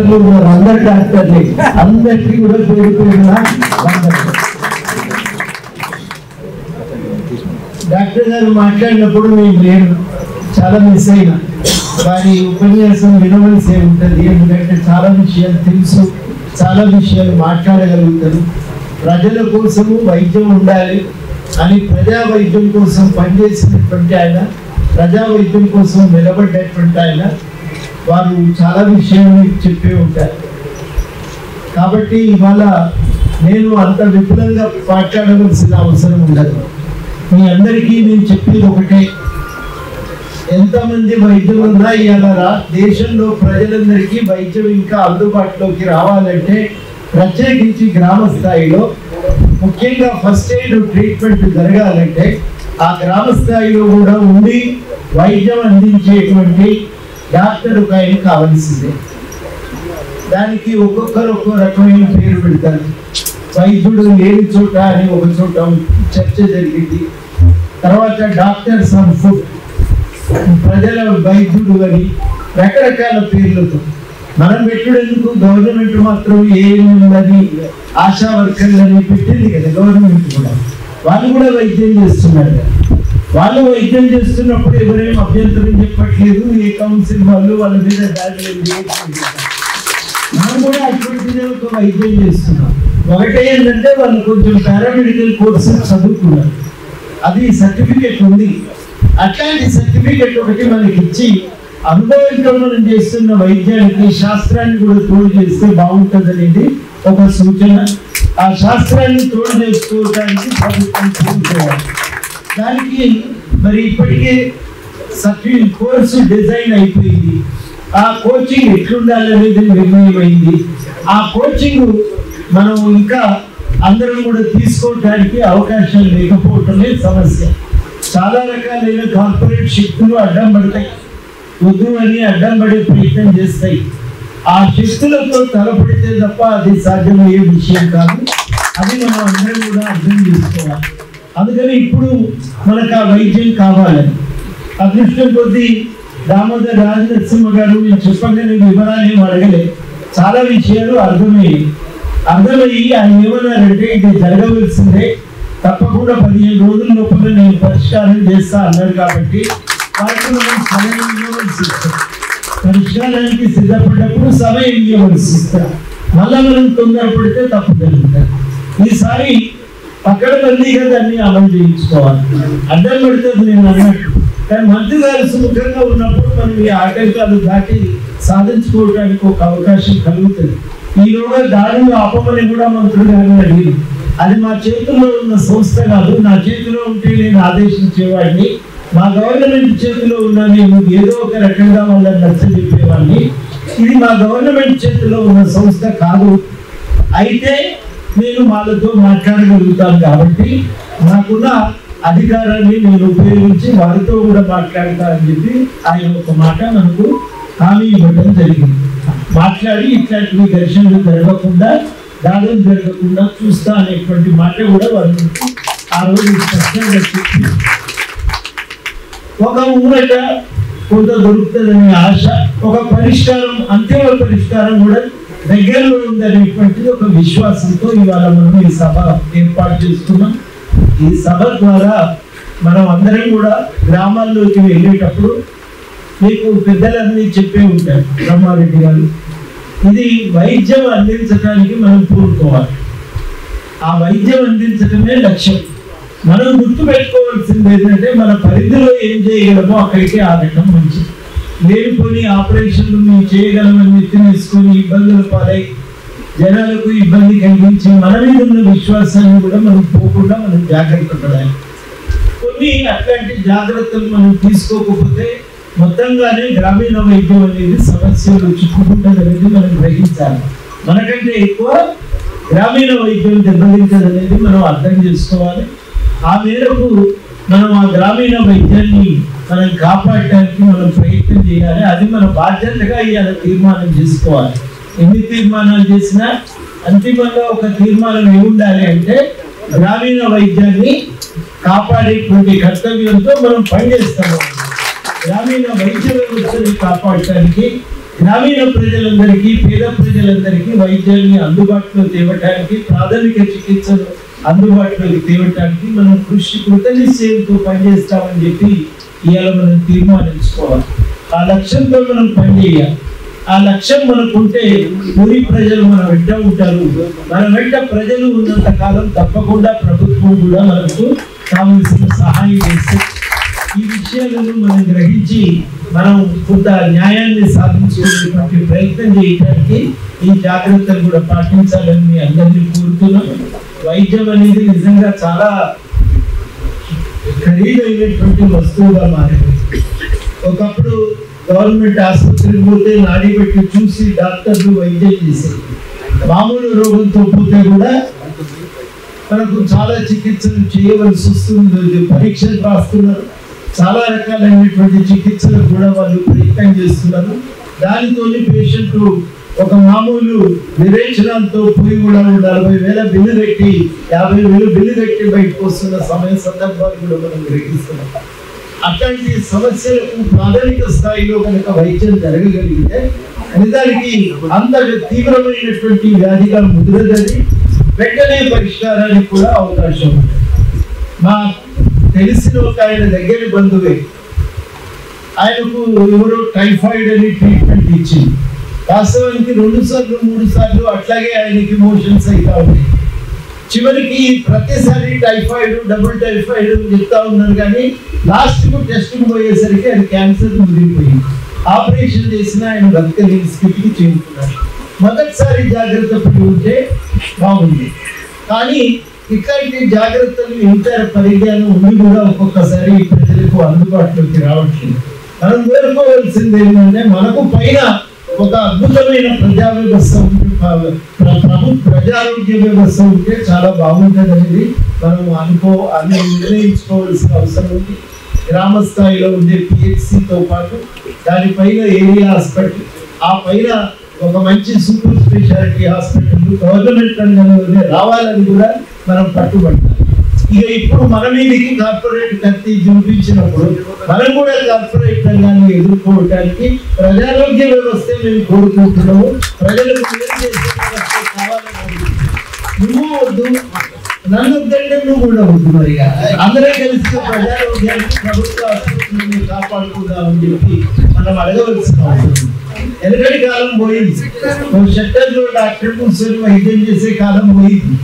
డాక్టర్లు ఉన్నారు, అందరు డాక్టర్లే, అందరికీ కూడా పేరు పేరున డాక్టర్ గారు మాట్లాడినప్పుడు నేను చాలా మిస్ అయినా. వారి ఉపన్యాసం వినవలసి ఉంటుంది, ఎందుకంటే చాలా విషయాలు తెలుసు, చాలా విషయాలు మాట్లాడగలుగుతారు. ప్రజల కోసము వైద్యం ఉండాలి అని ప్రజా వైద్యం కోసం పనిచేసినటువంటి ఆయన, ప్రజా వైద్యం కోసం నిలబడ్డటువంటి ఆయన, వారు చాలా విషయాలు చెప్పే ఉంటారు. కాబట్టి ఇవాళ నేను అంత విపులంగా మాట్లాడవలసిన అవసరం ఉండదు. మీ అందరికీ నేను చెప్పేది ఒకటే, ఎంతమంది వైద్యులు ఉన్నా ఇవాళ దేశంలో ప్రజలందరికీ వైద్యం ఇంకా అందుబాటులోకి రావాలంటే ప్రత్యేకించి గ్రామ స్థాయిలో ముఖ్యంగా ఫస్ట్ ఎయిడ్ ట్రీట్మెంట్ జరగాలంటే ఆ గ్రామ స్థాయిలో కూడా ఉండి వైద్యం అందించేటువంటి డాక్టర్ ఒక ఆయన కావాల్సిందే. దానికి ఒక్కొక్కరు ఒక్కో రకమైన పేరు పెడతారు. వైద్యుడు లేని చోట అని ఒక చోట చర్చ జరిగింది. తర్వాత డాక్టర్స్ ఆన్ ఫుట్, ప్రజల వైద్యుడు అని రకరకాల పేర్లతో మనం పెట్టుడెందుకు, గవర్నమెంట్ మాత్రం ఏమున్నది ఆశా వర్కర్లని పెట్టింది కదా గవర్నమెంట్ కూడా. వాళ్ళు కూడా వైద్యం చేస్తున్నారు కదా. వాళ్ళు వైద్యం చేస్తున్నప్పుడు ఎవరేం అభ్యంతరం చెప్పట్లేదు. ఏ కౌన్సిల్ వాళ్ళు వాళ్ళ మీద దాడి మనం కూడా అటువంటిదే ఒక వైద్యం చేస్తున్నాం. ఒకటే ఏంటంటే వాళ్ళు కొంచెం పారామెడికల్ కోర్సు చదువుకున్నారు, అది సర్టిఫికేట్ ఉంది. అట్లాంటి సర్టిఫికేట్ ఒకటి మనకి ఇచ్చి అనుభవంతో మనం చేస్తున్న వైద్యానికి శాస్త్రాన్ని కూడా తోడు చేస్తే బాగుంటుంది అనేది ఒక సూచన. ఆ శాస్త్రాన్ని తోడు చేసుకోవడానికి ప్రభుత్వం కోరుకోవాలి. దానికి మరి ఇప్పటికే కోర్సు డిజైన్ అయిపోయింది. ఆ కోచింగ్ ఎట్లుండాలనేది నిర్ణయమైంది. ఆ కోచింగ్ మనం ఇంకా అందరం కూడా తీసుకోవడానికి అవకాశం లేకపోవటమే సమస్య. చాలా రకాలైన కార్పొరేట్ శక్తులు అడ్డం పడతాయి, వద్దు అని అడ్డం పడే ప్రయత్నం చేస్తాయి. ఆ శక్తులతో తలపడితే తప్ప అది సాధ్యమయ్యే విషయం కాదు. అది మనం అందరం కూడా అర్థం చేసుకోవాలి. అందుకని ఇప్పుడు మనకు ఆ వైద్యం కావాలని అదృష్టం కొద్దీ దామోదర్ రాజనరసింహ గారు నేను చెప్పగానే వివరాలు ఏం అడగలే, చాలా విషయాలు అర్థమయ్యి ఆయన ఏమన్నారంటే ఇది జరగవలసిందే, తప్పకుండా 15 రోజుల లోపల నేను పరిష్కారం చేస్తా అన్నారు. కాబట్టి వారికి మనం సమయం ఇవ్వవలసి ఇస్తాం. పరిష్కారానికి సిద్ధపడ్డప్పుడు సమయం ఇవ్వవలసి ఇస్తాం. మళ్ళా మనం తొందరపడితే తప్పు జరుగుతుంది. ఈసారి పక్కడబందీగా దాన్ని అమలు చేయించుకోవాలి. అడ్డం పడుతుంది నేను అన్నట్టు, కానీ మంత్రి గారు సుముఖంగా ఉన్నప్పుడు మనం ఈ ఆటంకాలు దాటి సాధించుకోవడానికి ఒక అవకాశం కలుగుతుంది. ఈరోజు దాడులు ఆపమని కూడా మంత్రులు గారు అడిగింది. అది మా చేతుల్లో ఉన్న సంస్థ కాదు, నా చేతిలో ఉంటే నేను ఆదేశించేవాడిని. మా గవర్నమెంట్ చేతిలో ఉన్న నేను ఏదో ఒక రకంగా వాళ్ళని నచ్చజెప్పేవాడిని. ఇది మా గవర్నమెంట్ చేతిలో ఉన్న సంస్థ కాదు, అయితే నేను వాళ్ళతో మాట్లాడగలుగుతాను. కాబట్టి నాకున్న అధికారాన్ని నేను ఉపయోగించి వారితో కూడా మాట్లాడతానని చెప్పి ఆయన ఒక మాట మనకు హామీ ఇవ్వడం జరిగింది. మాట్లాడి ఇట్లాంటివి ఘర్షణలు జరగకుండా, దాడులు జరగకుండా చూస్తా అనేటువంటి మాట కూడా వారు ఆ రోజు స్పష్టంగా చెప్పి ఒక ఊరట కొంత దొరుకుతుందనే ఆశ, ఒక పరిష్కారం, అంతిమ పరిష్కారం కూడా దగ్గరలో ఉందనేటువంటిది ఒక విశ్వాసంతో ఇవాళ మనం ఈ సభ ఏర్పాటు చేస్తున్నాం. ఈ సభ ద్వారా మనం అందరం కూడా గ్రామాల్లోకి వెళ్ళేటప్పుడు మీకు పెద్దలన్నీ చెప్పే ఉంటారు బ్రహ్మారెడ్డి గారు, ఇది వైద్యం అందించడానికి మనం కోరుకోవాలి. ఆ వైద్యం అందించడమే లక్ష్యం. మనం గుర్తుపెట్టుకోవాల్సింది ఏంటంటే మన పరిధిలో ఏం చేయగలమో అక్కడికి ఆగటం మంచిది. లేనిపోని ఆపరేషన్లు మేము చేయగలమని ఎత్తినేసుకొని ఇబ్బందులు పాలై జనాలకు ఇబ్బంది కలిగించి మన మీద ఉన్న విశ్వాసాన్ని కూడా మనం పోకుండా మనం జాగ్రత్త పడాలి. కొన్ని అట్లాంటి జాగ్రత్తలు మనం తీసుకోకపోతే మొత్తంగానే గ్రామీణ వైద్యం అనేది సమస్యలు చిక్కుకుంటుందనేది మనం గ్రహించాలి. మనకంటే ఎక్కువ గ్రామీణ వైద్యం దెబ్బతింటదనేది మనం అర్థం చేసుకోవాలి. ఆ మేరకు మనం ఆ గ్రామీణ వైద్యాన్ని మనం కాపాడటానికి మనం ప్రయత్నం చేయాలి. అది మన బాధ్యతగా ఇవాళ తీర్మానం చేసుకోవాలి. ఎన్ని తీర్మానాలు చేసినా అంతిమంగా ఒక తీర్మానం ఏముండాలి అంటే గ్రామీణ వైద్యాన్ని కాపాడేటువంటి కర్తవ్యంతో మనం పనిచేస్తాము. గ్రామీణ వైద్య వ్యవస్థని కాపాడటానికి, గ్రామీణ ప్రజలందరికీ, పేద ప్రజలందరికీ వైద్యాన్ని అందుబాటులో తేవటానికి, ప్రాథమిక చికిత్సలు అందుబాటులోకి తేవటానికి మనం కృతనిశ్చయంతో పనిచేస్తామని చెప్పి ఇవాళ మనం తీర్మానించుకోవాలి. ఆ లక్ష్యంతో మనం పనిచేయాలి. ఆ లక్ష్యం మనకుంటే ఊరి ప్రజలు మన వెంట ఉంటారు. మన వెంట ప్రజలు ఉన్నంత కాలం తప్పకుండా ప్రభుత్వం కూడా మనకు కావలసిన సహాయం చేస్తుంది. ఈ విషయాలను మనం గ్రహించి మనం కొంత న్యాయాన్ని సాధించేటువంటి ప్రయత్నం చేయడానికి ఈ జాగ్రత్తలు కూడా పాటించాలని మీ అందరినీ కోరుతున్నాం. వైద్యం అనేది నిజంగా చాలా ఖరీదైనటువంటి వస్తువుగా మారింది. ఒకప్పుడు గవర్నమెంట్ ఆసుపత్రికి పోతే నాడి పెట్టి చూసి డాక్టర్లు వైద్యం చేసేది. మామూలు రోగంతో పోతే కూడా మనకు చాలా చికిత్సలు చేయవలసి వస్తుంది. పరీక్షలు రాస్తున్నారు, చాలా రకాలైనటువంటి చికిత్సలు కూడా వాళ్ళు ప్రయత్నం చేస్తున్నారు. దానితో పేషెంట్ ఒక మామూలు విరేచనాలతో పోయి కూడా 40,000 బిల్లు కట్టి 50,000 బిల్లు కట్టి బయటకు వస్తున్న సందర్భాలు కూడా మనం గ్రహిస్తున్నాం. అట్లాంటి సమస్యలకు ప్రాథమిక స్థాయిలో కనుక వైద్యం జరగగలిగితే నిజానికి అంత తీవ్రమైనటువంటి వ్యాధిగా ముద్రదని వెంటనే పరిష్కారానికి కూడా అవకాశం ఉంది. మా తెలిసిన ఒక ఆయన దగ్గర బంధువే, ఆయనకు ఎవరో టైఫాయిడ్ అని ట్రీట్మెంట్ ఇచ్చింది. వాస్తవానికి 2 సార్లు 3 సార్లు అట్లాగే ఆయనకి మోషన్స్ అవుతా ఉన్నాయి. చివరికి ప్రతిసారి టైఫాయిడ్, డబుల్ టైఫాయిడ్ చెప్తా ఉన్నారు. కానీ లాస్ట్కు టెస్ట్కు పోయేసరికి అది క్యాన్సర్ ముదిరిపోయింది. ఆపరేషన్ చేసిన ఆయన బతకలేని స్థితికి చేరుకున్నారు. మొదటిసారి జాగ్రత్త పడి ఉంటే బాగుంది. కానీ ఇట్లాంటి జాగ్రత్తలు ఇంత పరిజ్ఞానం ఉండి కూడా ఒక్కొక్కసారి ప్రజలకు అందుబాటులోకి రావట్లేదు. మనం కోరుకోవాల్సింది ఏంటంటే మనకు పైన ఒక అద్భుతమైన ప్రజా వ్యవస్థ ఉంటే, ప్రజారోగ్య వ్యవస్థ ఉంటే చాలా బాగుంటుంది అనేది మనం నిర్ణయించుకోవాల్సిన అవసరం ఉంది. గ్రామ స్థాయిలో ఉండే పిహెచ్సితో పాటు దానిపైన ఏరియా హాస్పిటల్, ఆ పైన ఒక మంచి సూపర్ స్పెషాలిటీ హాస్పిటల్ గవర్నమెంట్ రంగంలోనే రావాలని కూడా మనం పట్టుబట్టాలి. ఇక ఇప్పుడు మన మీదకి కార్పొరేట్ కత్తి చూపించినప్పుడు మనం కూడా కార్పొరేట్ రంగాన్ని ఎదుర్కోవడానికి ప్రజారోగ్య వ్యవస్థ మేము కోరుకుంటున్నాము. ప్రజలకు కావాలని నువ్వు వద్దు, నన్ను వద్దంటే నువ్వు కూడా వద్దు. మరి అందరం కలిసి ప్రజారోగ్యాన్ని ప్రభుత్వ ఆసుపత్రులను కాపాడుకుందామని చెప్పి మనం అడగవలసిన అవసరం. ఎనకటి కాలం పోయింది. షట్టర్లో డాక్టర్ కూర్చొని వైద్యం చేసే కాలం పోయింది.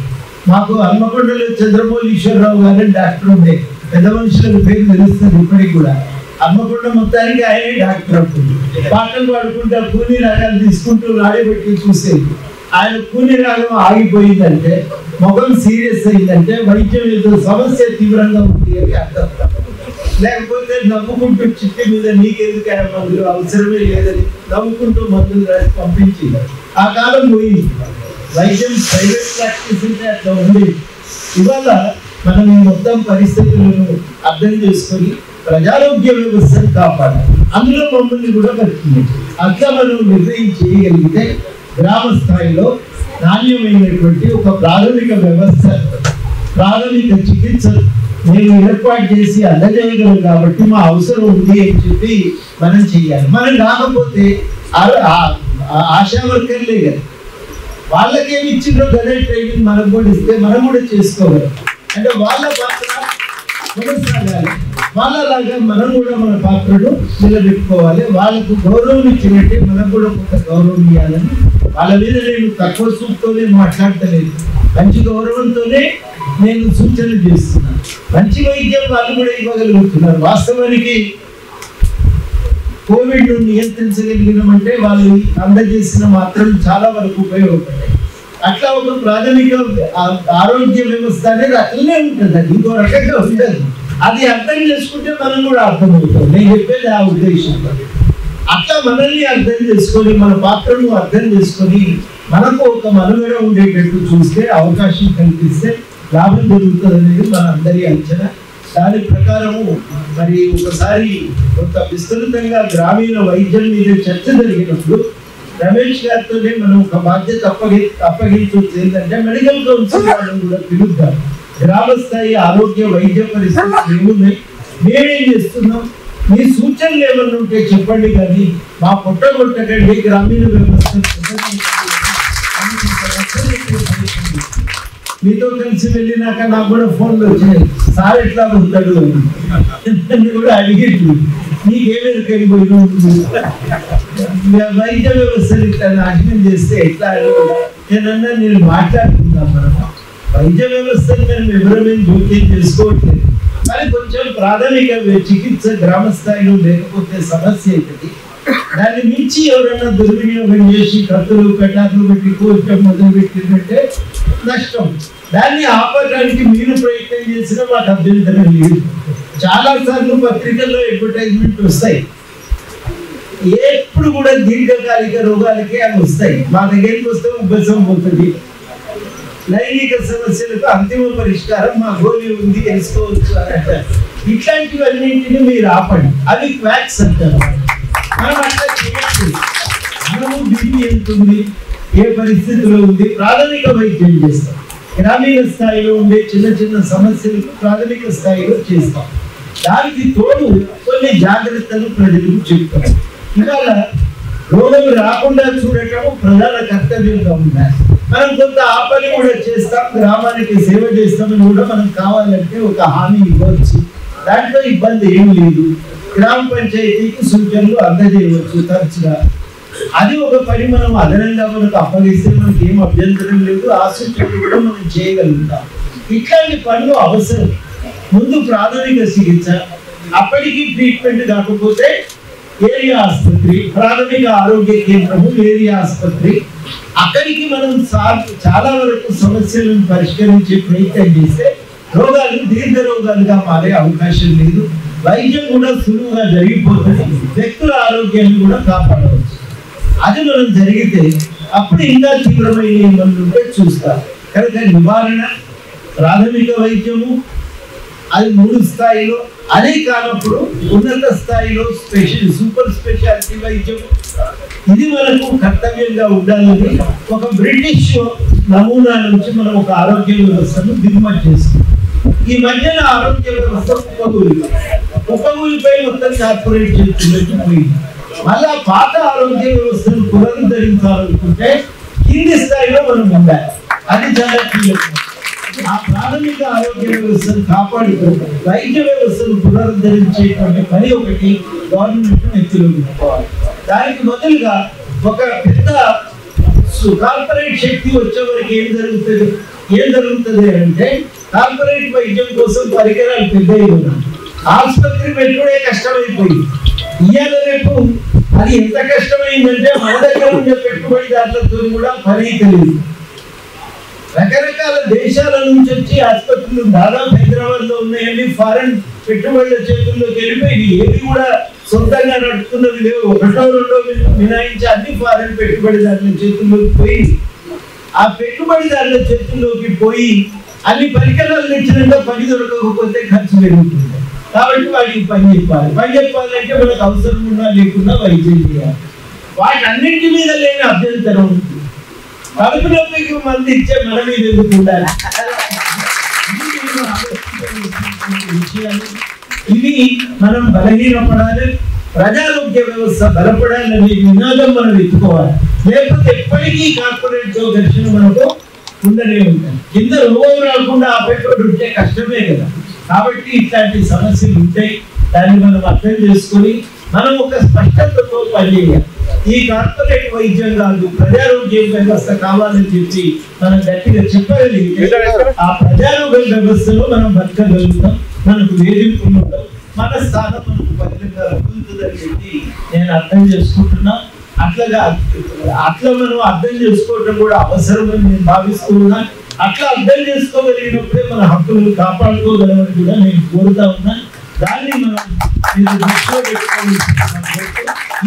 మాకు హన్మకొండలో చంద్రమౌళీశ్వరరావు గారు డాక్టర్ ఉండే, పెద్ద మనుషులకు పేరు తెలుస్తుంది ఇప్పటికి కూడా. హన్మకొండ మొత్తానికి ఆయనే డాక్టర్ అవుతుంది. పాటలు పాడుకుంటా కూని రాగాలు తీసుకుంటూ నాడబెట్టి చూసేది. ఆయన కూని రాగం ఆగిపోయిందంటే, ముఖం సీరియస్ అయిందంటే వైద్యం ఏదో సమస్య తీవ్రంగా ఉంది అని అర్థం. లేకపోతే నవ్వుకుంటూ చిట్టి మీద నీకెందుకు మందులు అవసరమే లేదని నవ్వుకుంటూ మందులు రాసి పంపించి ఆ కాలం పోయింది. వైద్యం ప్రైవేట్ ప్రాక్టీస్ ఉంటే అట్లా ఉంది. ఇవాళ మనం ఈ మొత్తం పరిస్థితులను అర్థం చేసుకొని ప్రజారోగ్య వ్యవస్థను కాపాడాలి. అందులో మమ్మల్ని కూడా కలుపుతుంది. అట్లా మనం నిర్ణయం చేయగలిగితే గ్రామ స్థాయిలో నాణ్యమైనటువంటి ఒక ప్రాథమిక వ్యవస్థ, ప్రాథమిక చికిత్స మేము ఏర్పాటు చేసి అందజేయగలం. కాబట్టి మా అవసరం ఉంది అని చెప్పి మనం చెయ్యాలి. మనం కాకపోతే ఆశా వర్కర్లే కదా, వాళ్ళకేమి ఇచ్చిందో గదే ట్రైనింగ్ మనం కూడా ఇస్తే మనం కూడా చేసుకోగలం. అంటే వాళ్ళ పాత్ర కొనసాగాలి. వాళ్ళలాగా మనం కూడా మన పాత్రను నిలబెట్టుకోవాలి. వాళ్ళకు గౌరవం ఇచ్చినట్టే మనం కూడా కొంత గౌరవం ఇవ్వాలని. వాళ్ళ మీద నేను తక్కువ చూపుతోనే మాట్లాడతలేదు, మంచి గౌరవంతోనే నేను సూచనలు చేస్తున్నాను. మంచి వైద్యం వాళ్ళు కూడా ఇవ్వగలుగుతున్నారు. వాస్తవానికి కోవిడ్ నియంత్రించగలిగినామంటే వాళ్ళు అందజేసిన మాత్రలు చాలా వరకు ఉపయోగపడ్డాయి. అట్లా ఒక ప్రాథమిక ఆరోగ్య వ్యవస్థ అనేది అట్లనే ఉంటుంది, అది ఇంకో రకంగా ఉంటుంది. అది అర్థం చేసుకుంటే మనం కూడా అర్థమవుతాం. నేను చెప్పేది ఆ ఉద్దేశంలో. అట్లా మనల్ని అర్థం చేసుకొని మన పాత్రను అర్థం చేసుకొని మనకు ఒక మనుగడ ఉండేటట్టు చూస్తే, అవకాశం కల్పిస్తే లాభం జరుగుతుంది అనేది మన అందరి అంచనా. దాని ప్రకారము మరి ఒకసారి కొంత విస్తృతంగా గ్రామీణ వైద్యం మీద చర్చ జరిగినప్పుడు రమేష్ గారితోనే మనం ఒక బాధ్యత అప్పగించాల్సి ఏంటంటే మెడికల్ కౌన్సిల్ వాళ్ళని కూడా పిలుద్దాం. గ్రామ స్థాయి ఆరోగ్య వైద్య పరిస్థితులు ఏమున్నాయి, మేమేం చేస్తున్నాం, మీ సూచనలు ఏమన్నా ఉంటే చెప్పండి, కానీ మా పొట్టగొట్టకండి, గ్రామీణ వ్యవస్థ మీతో కలిసి వెళ్ళినాక నాకు కూడా ఫోన్లు వచ్చాయి, సార్ ఎట్లా ఉంటాడు అని కూడా అడిగేది. నీకేమెరుకని పోయి వైద్య వ్యవస్థని ఇట్లా నాశనం చేస్తే ఎట్లా నేనన్నా, నేను మాట్లాడుతున్నాను. మనం వైద్య వ్యవస్థను మేము ఎవరైనా జోక్యం చేసుకోవట్లేదు, కానీ కొంచెం ప్రాథమిక చికిత్స గ్రామ స్థాయిలో లేకపోతే సమస్య అవుతుంది. దాన్ని మించి ఎవరైనా దుర్వినియోగం చేసి కత్తులు కటార్లు పెట్టి కోర్చం మొదలు పెట్టిందంటే నష్టం. దాన్ని ఆపడానికి మీరు ప్రయత్నం చేసినా మాకు అభ్యంతరం లేదు. చాలా సార్లు పత్రికల్లో అడ్వర్టైజ్మెంట్ వస్తాయి, ఎప్పుడు కూడా దీర్ఘకాలిక రోగాలకే అవి వస్తాయి. మా దగ్గరికి వస్తే ఉబ్బసం పోతుంది, లైంగిక సమస్యలకు అంతిమ పరిష్కారం మా గోళీ ఉంది వేసుకోవచ్చు అని అంటారు. ఇట్లాంటివన్నింటినీ మీరు ఆపండి, అవి క్వాక్స్ అంటారు. మనం అట్లా చేయట్లేదు. మనము బిజీ ఎంత ఉంది, ఏ పరిస్థితిలో ఉంది, ప్రాథమిక వైద్యం చేస్తాం. గ్రామీణ స్థాయిలో ఉండే చిన్న చిన్న సమస్యలకు ప్రాథమిక స్థాయిలో చేస్తాం. దానికి తోడు కొన్ని జాగ్రత్తలు ప్రజలకు చెప్తాం. ఇవాళ రోగం రాకుండా చూడటం ప్రధాన కర్తవ్యంగా ఉన్నాయి. మనం కొంత ఆ పని కూడా చేస్తాం, గ్రామానికి సేవ చేస్తామని కూడా మనం కావాలంటే ఒక హామీ ఇవ్వచ్చు. దాంట్లో ఇబ్బంది ఏమి లేదు. గ్రామ పంచాయతీకి సూచనలు అందజేయవచ్చు తరచుగా. అది ఒక పని మనం అదనంగా మనకు అప్పగిస్తే మనకి ఏం అభ్యంతరం లేదు. ఆ సూచనలు కూడా మనం చేయగలుగుతాం. ఇట్లాంటి పనులు అవసరం. ముందు ప్రాథమిక చికిత్స, అప్పటికి ట్రీట్మెంట్ కాకపోతే ఏరియా ఆసుపత్రి, ప్రాథమిక ఆరోగ్య కేంద్రము, ఏరియా ఆసుపత్రి, అక్కడికి మనం చాలా వరకు సమస్యలను పరిష్కరించే ప్రయత్నం చేస్తే రోగాలు దీర్ఘ రోగాలుగా మారే అవకాశం లేదు. వైద్యం కూడా సులువుగా జరిగిపోతుంది, వ్యక్తుల ఆరోగ్యాన్ని కూడా కాపాడవచ్చు. అది మనం జరిగితే అప్పుడు ఇంకా తీవ్రమైన ఇబ్బందులు ఉంటే చూస్తారు. కనుక నివారణ, ప్రాథమిక వైద్యము, అది 3 స్థాయిలో, అదే కానప్పుడు ఉన్నత స్థాయిలో సూపర్ స్పెషాలిటీ వైద్యం, ఇది మనకు కర్తవ్యంగా ఉండాలని ఒక బ్రిటిష్ నమూనా నుంచి మనం ఒక ఆరోగ్య వ్యవస్థను దిగుమతి చేస్తాం. ఈ మధ్యన ఆరోగ్య వ్యవస్థ ఉపకూలిపై మొత్తం కార్పొరేట్ చేస్తున్నట్టు మళ్ళా పాత ఆరోగ్య వ్యవస్థను పునరుద్ధరించాలనుకుంటే కింది స్థాయిలో మనం ఉండాలి. అది చాలా కీలకం. ఆ ప్రాథమిక ఆరోగ్య వ్యవస్థను కాపాడుతూ వైద్య వ్యవస్థను పునరుద్ధరించేటువంటి పని ఒకటి గవర్నమెంట్ నెత్తిలో పెట్టుకోవాలి. దానికి మొదలుగా ఒక పెద్ద కార్పొరేట్ శక్తి వచ్చే వరకు ఏం జరుగుతుంది అంటే కార్పొరేట్ వైద్యం కోసం పరికరాలు పెద్దవి ఉన్నాయి. ఆసుపత్రి పెట్టుకునే కష్టమైపోయింది. ఇవాళ రేపు అది ఎంత కష్టమైందంటే మన దగ్గర ఉండే పెట్టుబడిదారులతో కూడా పని తెలియదు. రకరకాల దేశాల నుంచి వచ్చి ఆసుపత్రులు దాదాపు హైదరాబాద్ లో ఉన్నాయండి. ఫారెన్ పెట్టుబడుల చేతుల్లోకి వెళ్ళిపోయి ఏవి కూడా సొంతంగా నడుపుతున్నది లేవు. 1, 2 మినాయించి అన్ని ఫారెన్ పెట్టుబడిదారుల చేతుల్లోకి పోయి, ఆ పెట్టుబడిదారుల చేతుల్లోకి పోయి అన్ని పరికరాలు తెచ్చినాక పని దొరకకపోతే ఖర్చు పెరుగుతుంది. కాబట్టి వాటికి పని చెప్పాలంటే మనకు అవసరం ఉన్నా లేకున్నా వైద్యం చేయాలి. వాటన్నింటి మీద లేని అభ్యంతరం ఉంటుంది. కడుపు నొప్పికి మంది ఇచ్చే మన మీద ఎందుకు ఉండాలి? ఇవి మనం బలహీనపడాలి. ప్రజారోగ్య వ్యవస్థ బలపడాలనే నినాదం మనం ఎత్తుకోవాలి. లేకపోతే ఎప్పటికీ కార్పొరేట్ తో ఘర్షణ మనకు ఉండనే ఉంటాయి. కింద రోగం రాకుండా ఆపేటోడు ఉంటే కష్టమే కదా. కాబట్టి ఇట్లాంటి సమస్యలు ఉంటాయి. దాన్ని మనం అర్థం చేసుకొని మనం ఒక స్పష్టతతో పనిచేయాలి. ఈ కార్పొరేట్ వైద్యం కాదు, ప్రజారోగ్య వ్యవస్థ కావాలని చెప్పి మనం గట్టిగా చెప్పగలిగితే ఆ ప్రజారోగ్య వ్యవస్థలో మనం బతకగలుగుతాం. మనకు వేధింపులు ఉండవు, మన స్థానం మనకు బలంగా ఉంటుందని చెప్పి నేను అర్థం చేసుకుంటున్నా. అట్లా మనం అర్థం చేసుకోవడం కూడా అవసరమని నేను భావిస్తున్నా. అట్లా అర్థం చేసుకోగలిగినప్పుడే మన హక్కులను కాపాడుకోగలమని కూడా నేను కోరుతా ఉన్నా. దాన్ని మనం దృష్టిలో పెట్టుకోవాలి.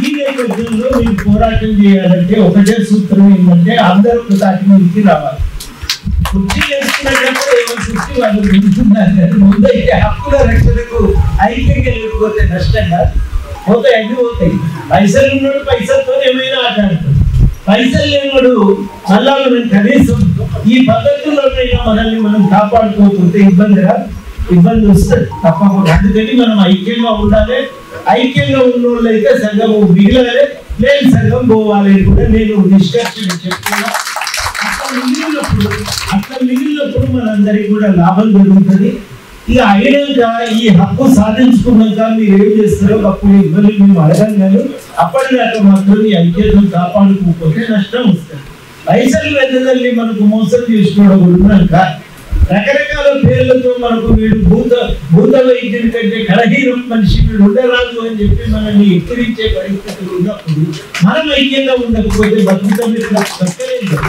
ఈ నేపథ్యంలో మీరు పోరాటం చేయాలంటే ఒకటే సూత్రం ఏంటంటే అందరూ దాటి మీదకి రావాలి. కుర్చీ చేసుకునేటప్పుడు ఎవరు కుర్చీ వాళ్ళు నిలుచున్నారు కానీ ముందైతే హక్కుల రక్షణకు ఐక్యంగా లేకపోతే నష్టం కాదు. పోతాయి, అన్ని పోతాయి. పైసలు ఉన్నాడు పైసలతో ఏమైనా ఆటాడుతాడు. పైసలు లేనివాడు మళ్ళా మనం కనీసం ఈ పద్ధతుల్లోనైనా మనల్ని మనం కాపాడుకోకపోతే ఇబ్బంది వస్తుంది తప్పకుండా. అందుకని మనం ఐక్యంగా ఉండాలి. ఐక్యంగా ఉన్న వాళ్ళు అయితే సగం మిగిలాలి, లేని సగం పోవాలి అని కూడా నేను నిష్కర్షణ చెప్తున్నా. అట్లా మిగిలినప్పుడు మనందరికీ కూడా లాభం జరుగుతుంది. ఇక అయినాక ఈ హక్కు సాధించుకున్నాక మీరు ఏం చేస్తారో అప్పుడు ఇవ్వలేదు మేము అడగం, కానీ అప్పటిదాకా మాత్రం ఈ ఐక్యతను కాపాడుకోకపోతే నష్టం వస్తుంది. పైసలు వెదజల్లి మనకు మోసం చేసుకోవడం ఉన్నాక రకరకాల పేర్లతో మనకు వీడు భూత వైద్యుడి కంటే కడహీనం మనిషి వీడు ఉండరాదు అని చెప్పి మనల్ని ఎక్కిరించే పరిస్థితులు ఉన్నప్పుడు మనం ఐక్యంగా ఉండకపోతే బతకలేదు.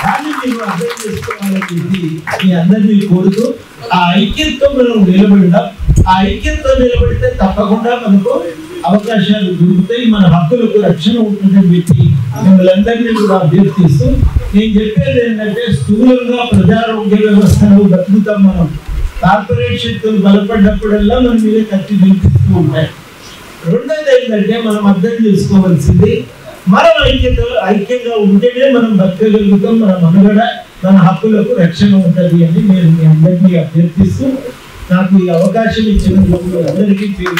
దాన్ని మీరు అర్థం చేసుకోవాలని చెప్పి మీ అందరినీ కోరుతూ ఆ ఐక్యతతో మనం నిలబడదాం. ఆ ఐక్యతతో నిలబడితే తప్పకుండా మనకు అవకాశాలు దొరుకుతాయి, మన హక్కులకు రక్షణ ఉంటుందని చెప్పి మిమ్మల్ని కూడా అభ్యర్థిస్తూ నేను చెప్పేది ఏంటంటే స్థూలంగా ప్రజారోగ్య వ్యవస్థలో బతుకుతాం. మనం కార్పొరేట్ శక్తులు బలపడ్డప్పుడల్లా మన మీద ఖర్చు కనిపిస్తూ ఉంటాయి. రెండోది ఏంటంటే మనం అర్థం చేసుకోవాల్సింది మనం ఐక్యంగా ఉంటేనే మనం బతకగలుగుతాం, మన మనుగడ మన హక్కులకు రక్షణ ఉంటుంది అని నేను మీ అందరినీ అభ్యర్థిస్తూ నాకు ఈ అవకాశం ఇచ్చిన అందరికీ పేరు